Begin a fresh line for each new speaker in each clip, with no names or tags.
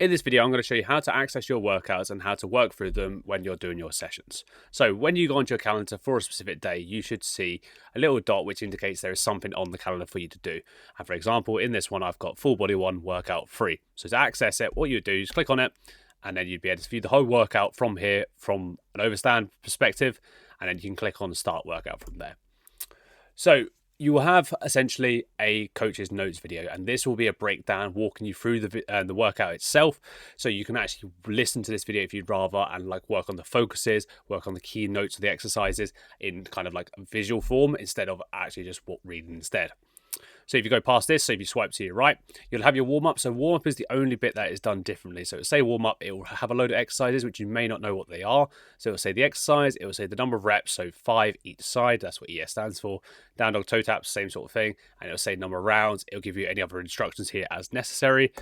In this video, I'm going to show you how to access your workouts and how to work through them when you're doing your sessions. So when you go onto your calendar for a specific day, you should see a little dot which indicates there is something on the calendar for you to do. And for example, in this one, I've got full body one workout free. So to access it, what you do is click on it, and then you'd be able to view the whole workout from here from an overstand perspective, and then you can click on start workout from there. So you will have essentially a coach's notes video, and this will be a breakdown walking you through the workout itself, so you can actually listen to this video if you'd rather and like work on the focuses, work on the key notes of the exercises in kind of like a visual form instead of actually just reading instead. So if you go past this, so if you swipe to your right, you'll have your warm-up. So warm-up is the only bit that is done differently. So it'll say warm-up, it will have a load of exercises, which you may not know what they are. So it'll say the exercise, it will say the number of reps, so 5 each side, that's what ES stands for. Down dog toe taps, same sort of thing. And it'll say number of rounds, it'll give you any other instructions here as necessary.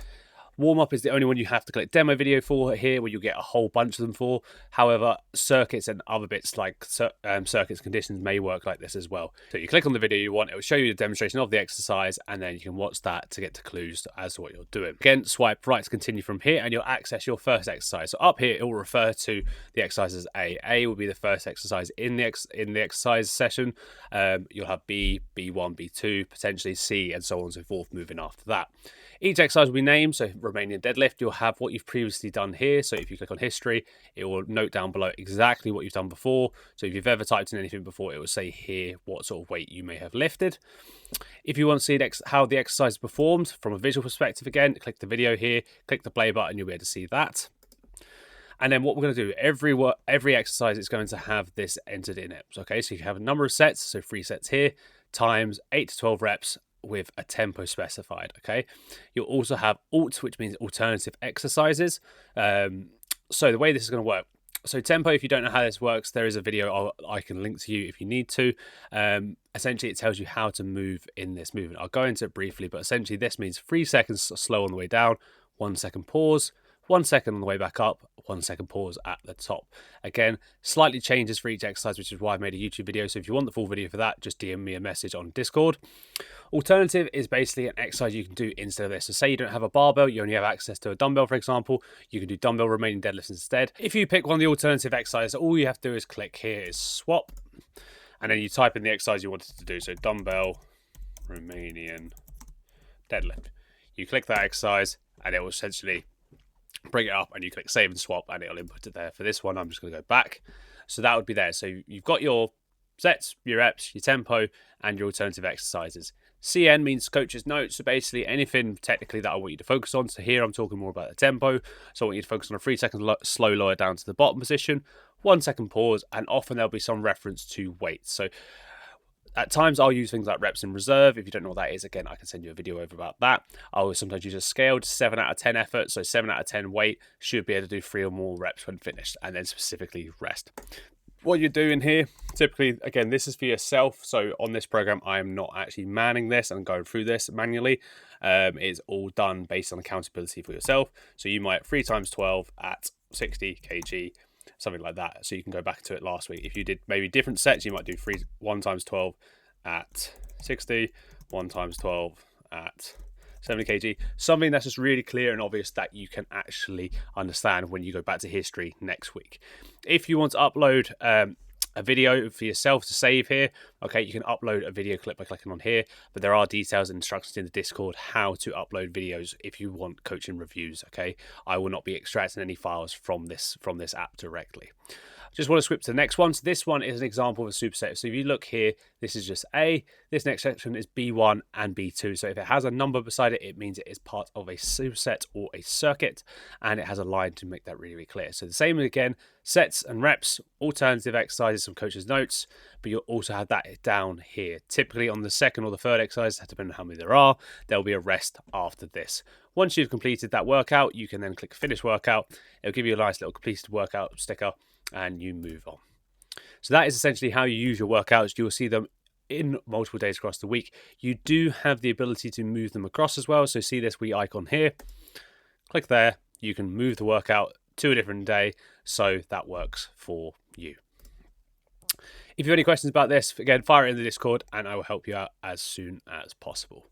Warm-up is the only one you have to click demo video for here, where you'll get a whole bunch of them for. However, circuits and other bits like circuits conditions may work like this as well. So you click on the video you want, it will show you the demonstration of the exercise, and then you can watch that to get to clues as to what you're doing. Again, swipe right to continue from here, and you'll access your first exercise. So up here, it will refer to the exercise as A. A will be the first exercise in the exercise session. You'll have B, B1, B2, potentially C, and so on and so forth moving after that. Each exercise will be named, so Romanian deadlift, you'll have what you've previously done here. So if you click on history, it will note down below exactly what you've done before. So if you've ever typed in anything before, it will say here what sort of weight you may have lifted. If you want to see how the exercise performed from a visual perspective, again, click the video here, click the play button, you'll be able to see that. And then what we're going to do, every exercise is going to have this entered in it. Okay, so you have a number of sets, so 3 sets here, times 8 to 12 reps, with a tempo specified. Okay, you'll also have alt, which means alternative exercises. So the way this is going to work, so tempo, if you don't know how this works, there is a video I can link to you if you need to. Essentially it tells you how to move in this movement. I'll go into it briefly, but essentially this means 3 seconds slow on the way down, 1 second pause, 1 second on the way back up, 1 second pause at the top. Again, slightly changes for each exercise, which is why I made a YouTube video. So if you want the full video for that, just DM me a message on Discord. Alternative is basically an exercise you can do instead of this. So say you don't have a barbell, you only have access to a dumbbell, for example, you can do dumbbell Romanian deadlifts instead. If you pick one of the alternative exercises, all you have to do is click here is swap, and then you type in the exercise you wanted to do. So dumbbell Romanian deadlift. You click that exercise, and it will essentially bring it up, and you click save and swap, and it'll input it there. For this one, I'm just going to go back. So that would be there. So you've got your sets, your reps, your tempo, and your alternative exercises. CN means coach's notes. So basically anything technically that I want you to focus on. So here I'm talking more about the tempo. So I want you to focus on a 3 second slow lower down to the bottom position, 1 second pause, and often there'll be some reference to weight. So at times I'll use things like reps in reserve. If you don't know what that is, again, I can send you a video over about that. I will sometimes use a scaled 7 out of 10 effort. So 7 out of 10 weight, should be able to do 3 or more reps when finished, and then specifically rest. What you're doing here, typically, again, this is for yourself. So on this program, I'm not actually manning this and going through this manually. It's all done based on accountability for yourself. So you might 3 times 12 at 60 kg, something like that. So you can go back to it last week. If you did maybe different sets, you might do 1 times 12 at 60, 1 times 12 at 70 kg, something that's just really clear and obvious that you can actually understand when you go back to history next week. If you want to upload a video for yourself to save here, okay, you can upload a video clip by clicking on here, but there are details and instructions in the Discord how to upload videos if you want coaching reviews. Okay, I will not be extracting any files from this app directly. Just want to skip to the next one. So this one is an example of a superset. So if you look here, this is just A. This next section is B1 and B2. So if it has a number beside it, it means it is part of a superset or a circuit, and it has a line to make that really, really clear. So the same again, sets and reps, alternative exercises, some coach's notes, but you'll also have that down here. Typically on the second or the third exercise, depending on how many there are, there'll be a rest after this. Once you've completed that workout, you can then click finish workout. It'll give you a nice little completed workout sticker, and you move on. So that is essentially how you use your workouts. You'll see them in multiple days across the week. You do have the ability to move them across as well. So see this wee icon here, click there, you can move the workout to a different day, so that works for you. If you have any questions about this, again, fire it in the Discord and I will help you out as soon as possible.